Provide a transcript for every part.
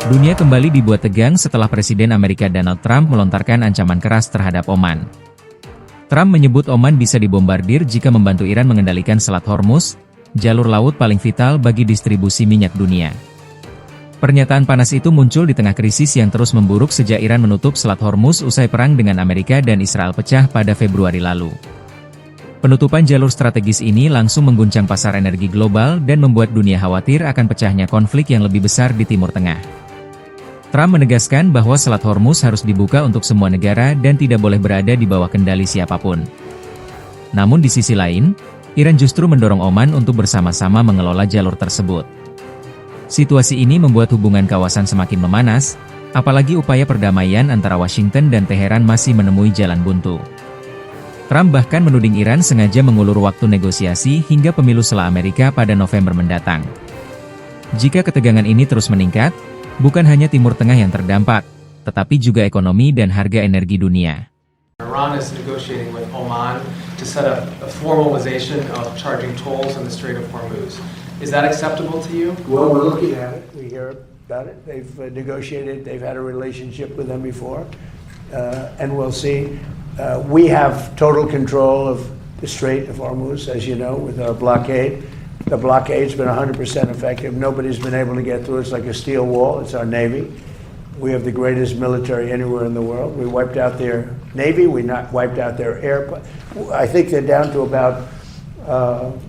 Dunia kembali dibuat tegang setelah Presiden Amerika Donald Trump melontarkan ancaman keras terhadap Oman. Trump menyebut Oman bisa dibombardir jika membantu Iran mengendalikan Selat Hormuz, jalur laut paling vital bagi distribusi minyak dunia. Pernyataan panas itu muncul di tengah krisis yang terus memburuk sejak Iran menutup Selat Hormuz usai perang dengan Amerika dan Israel pecah pada Februari lalu. Penutupan jalur strategis ini langsung mengguncang pasar energi global dan membuat dunia khawatir akan pecahnya konflik yang lebih besar di Timur Tengah. Trump menegaskan bahwa Selat Hormuz harus dibuka untuk semua negara dan tidak boleh berada di bawah kendali siapapun. Namun di sisi lain, Iran justru mendorong Oman untuk bersama-sama mengelola jalur tersebut. Situasi ini membuat hubungan kawasan semakin memanas, apalagi upaya perdamaian antara Washington dan Teheran masih menemui jalan buntu. Trump bahkan menuding Iran sengaja mengulur waktu negosiasi hingga pemilu sela Amerika pada November mendatang. Jika ketegangan ini terus meningkat, bukan hanya Timur Tengah yang terdampak, tetapi juga ekonomi dan harga energi dunia. Iran is negotiating with Oman to set up a formalization of charging tolls in the Strait of Hormuz. Is that acceptable to you? Well, we're looking at it. We hear about it. They've negotiated. They've had a relationship with them before, and we'll see. We have total control of the Strait of Hormuz, as you know, with our blockade. The blockade's been 100% effective. Nobody's been able to get through. It's like a steel wall. It's our Navy. We have the greatest military anywhere in the world. We wiped out their Navy. We wiped out their air. I think they're down to about,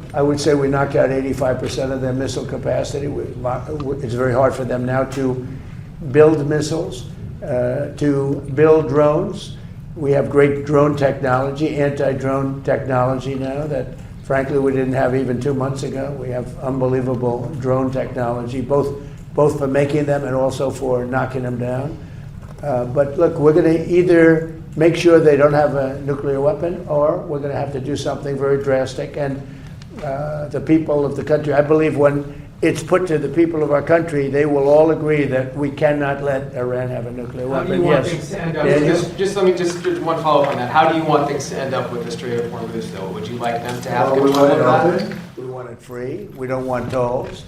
I would say we knocked out 85% of their missile capacity. It's very hard for them now to build missiles, to build drones. We have great drone technology, anti-drone technology now that frankly we didn't have even 2 months ago. We have unbelievable drone technology, both for making them and also for knocking them down. But look, we're going to either make sure they don't have a nuclear weapon or we're going to have to do something very drastic. And the people of the country, I believe when it's put to the people of our country, they will all agree that we cannot let Iran have a nuclear How weapon. do you want things to end up? Let me just one follow up on that. How do you want things to end up with the Strait of Hormuz, though? Would you like them to have We control want it of that? open. We want it free. We don't want tolls.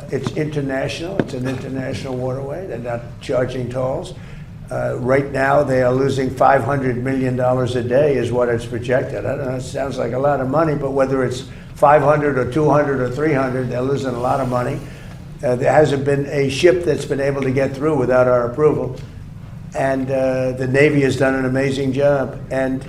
It's international. It's an international waterway. They're not charging tolls. Right now, they are losing $500 million a day is what it's projected. I don't know, it sounds like a lot of money, but whether it's 500 or 200 or 300, they're losing a lot of money. There hasn't been a ship that's been able to get through without our approval. And the Navy has done an amazing job. And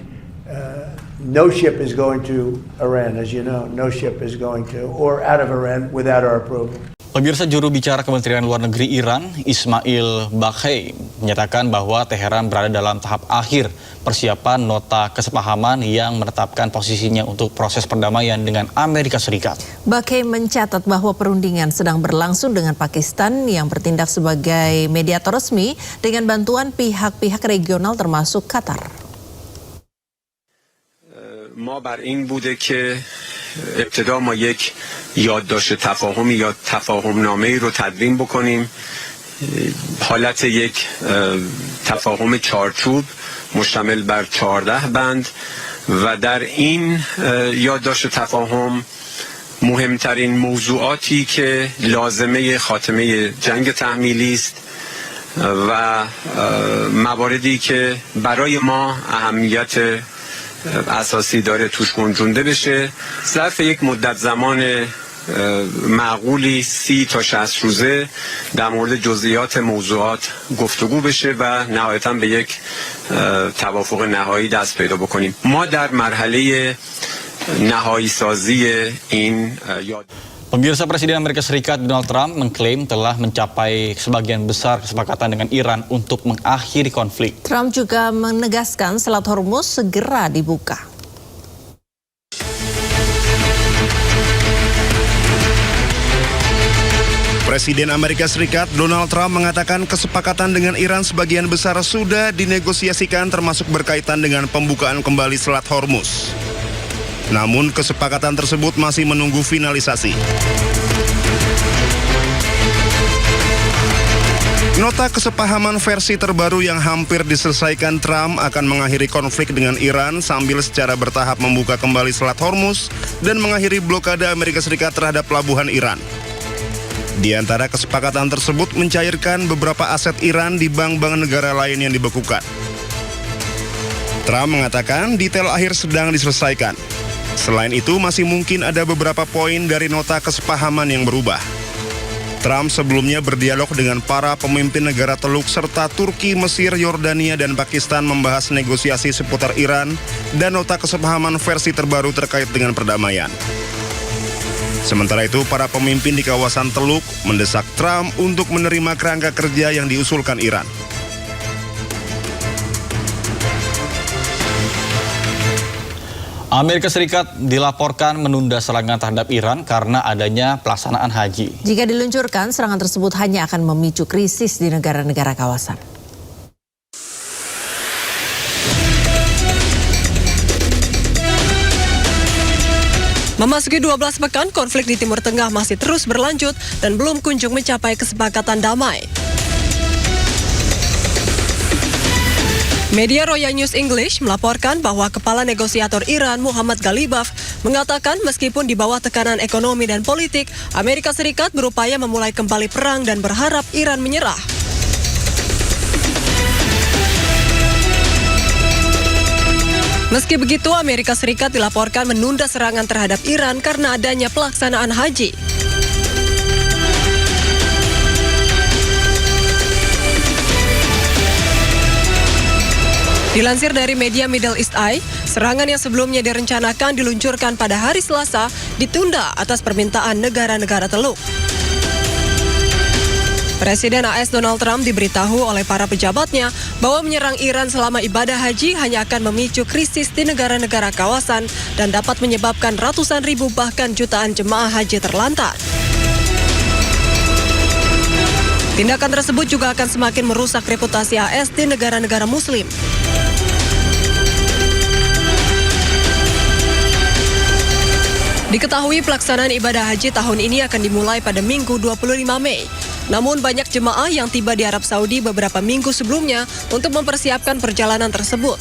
no ship is going to Iran, as you know. No ship is going to, or out of Iran without our approval. Pemirsa, juru bicara Kementerian Luar Negeri Iran, Ismail Baghai, menyatakan bahwa Teheran berada dalam tahap akhir persiapan nota kesepahaman yang menetapkan posisinya untuk proses perdamaian dengan Amerika Serikat. Baghai mencatat bahwa perundingan sedang berlangsung dengan Pakistan yang bertindak sebagai mediator resmi dengan bantuan pihak-pihak regional termasuk Qatar. ما بر این بوده که ابتدا ما یک یادداشت تفاهمی یا تفاهمنامه‌ای رو تدوین بکنیم، حالت یک تفاهم چارچوب مشتمل بر 14 بند و در این یادداشت تفاهم مهمترین موضوعاتی که لازمه خاتمه جنگ تحمیلی است و مواردی که برای ما اهمیت اساسی داره توش گنجونده بشه. ظرف یک مدت زمان معقولی 30 تا 60 روزه در مورد جزئیات موضوعات گفتگو بشه و نهایتاً به یک توافق نهایی دست پیدا بکنیم. ما در مرحله نهایی سازی این یاد. Pemirsa, Presiden Amerika Serikat Donald Trump mengklaim telah mencapai sebagian besar kesepakatan dengan Iran untuk mengakhiri konflik. Trump juga menegaskan Selat Hormuz segera dibuka. Presiden Amerika Serikat Donald Trump mengatakan kesepakatan dengan Iran sebagian besar sudah dinegosiasikan termasuk berkaitan dengan pembukaan kembali Selat Hormuz. Namun kesepakatan tersebut masih menunggu finalisasi. Nota kesepahaman versi terbaru yang hampir diselesaikan Trump akan mengakhiri konflik dengan Iran sambil secara bertahap membuka kembali Selat Hormuz dan mengakhiri blokade Amerika Serikat terhadap pelabuhan Iran. Di antara kesepakatan tersebut mencairkan beberapa aset Iran di bank-bank negara lain yang dibekukan. Trump mengatakan detail akhir sedang diselesaikan. Selain itu, masih mungkin ada beberapa poin dari nota kesepahaman yang berubah. Trump sebelumnya berdialog dengan para pemimpin negara Teluk serta Turki, Mesir, Yordania, dan Pakistan membahas negosiasi seputar Iran dan nota kesepahaman versi terbaru terkait dengan perdamaian. Sementara itu, para pemimpin di kawasan Teluk mendesak Trump untuk menerima kerangka kerja yang diusulkan Iran. Amerika Serikat dilaporkan menunda serangan terhadap Iran karena adanya pelaksanaan haji. Jika diluncurkan, serangan tersebut hanya akan memicu krisis di negara-negara kawasan. Memasuki 12 pekan, konflik di Timur Tengah masih terus berlanjut dan belum kunjung mencapai kesepakatan damai. Media Roya News English melaporkan bahwa Kepala Negosiator Iran Muhammad Ghalibaf mengatakan meskipun di bawah tekanan ekonomi dan politik, Amerika Serikat berupaya memulai kembali perang dan berharap Iran menyerah. Meski begitu, Amerika Serikat dilaporkan menunda serangan terhadap Iran karena adanya pelaksanaan haji. Dilansir dari media Middle East Eye, serangan yang sebelumnya direncanakan diluncurkan pada hari Selasa ditunda atas permintaan negara-negara Teluk. Presiden AS Donald Trump diberitahu oleh para pejabatnya bahwa menyerang Iran selama ibadah haji hanya akan memicu krisis di negara-negara kawasan dan dapat menyebabkan ratusan ribu bahkan jutaan jemaah haji terlantar. Tindakan tersebut juga akan semakin merusak reputasi AS di negara-negara Muslim. Diketahui pelaksanaan ibadah haji tahun ini akan dimulai pada Minggu 25 Mei. Namun banyak jemaah yang tiba di Arab Saudi beberapa minggu sebelumnya untuk mempersiapkan perjalanan tersebut.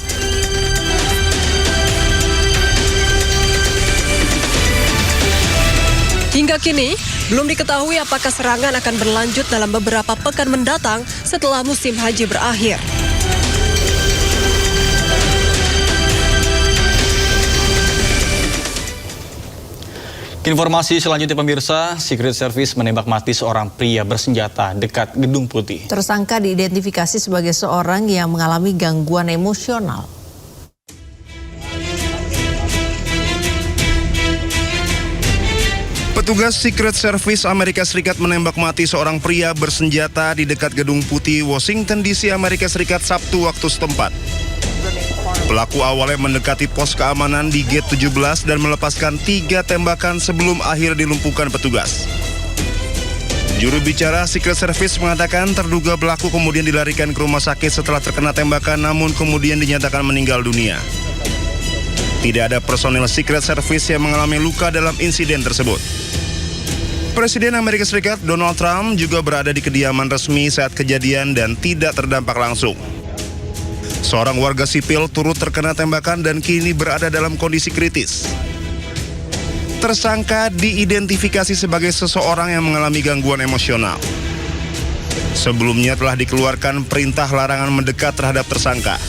Hingga kini, belum diketahui apakah serangan akan berlanjut dalam beberapa pekan mendatang setelah musim haji berakhir. Informasi selanjutnya pemirsa, Secret Service menembak mati seorang pria bersenjata dekat Gedung Putih. Tersangka diidentifikasi sebagai seorang yang mengalami gangguan emosional. Petugas Secret Service Amerika Serikat menembak mati seorang pria bersenjata di dekat Gedung Putih, Washington DC, Amerika Serikat Sabtu waktu setempat. Pelaku awalnya mendekati pos keamanan di Gate 17 dan melepaskan 3 tembakan sebelum akhir dilumpuhkan petugas. Juru bicara Secret Service mengatakan terduga pelaku kemudian dilarikan ke rumah sakit setelah terkena tembakan namun kemudian dinyatakan meninggal dunia. Tidak ada personil Secret Service yang mengalami luka dalam insiden tersebut. Presiden Amerika Serikat Donald Trump juga berada di kediaman resmi saat kejadian dan tidak terdampak langsung. Seorang warga sipil turut terkena tembakan dan kini berada dalam kondisi kritis. Tersangka diidentifikasi sebagai seseorang yang mengalami gangguan emosional. Sebelumnya telah dikeluarkan perintah larangan mendekat terhadap tersangka.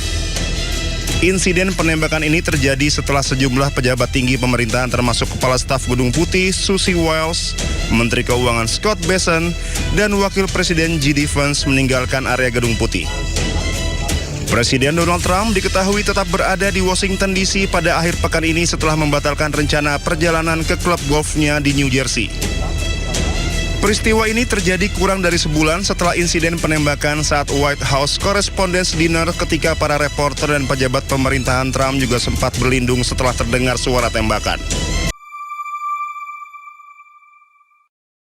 Insiden penembakan ini terjadi setelah sejumlah pejabat tinggi pemerintahan termasuk Kepala Staf Gedung Putih Susie Wiles, Menteri Keuangan Scott Bessent, dan Wakil Presiden J.D. Vance meninggalkan area Gedung Putih. Presiden Donald Trump diketahui tetap berada di Washington DC pada akhir pekan ini setelah membatalkan rencana perjalanan ke klub golfnya di New Jersey. Peristiwa ini terjadi kurang dari sebulan setelah insiden penembakan saat White House Correspondents' Dinner ketika para reporter dan pejabat pemerintahan Trump juga sempat berlindung setelah terdengar suara tembakan.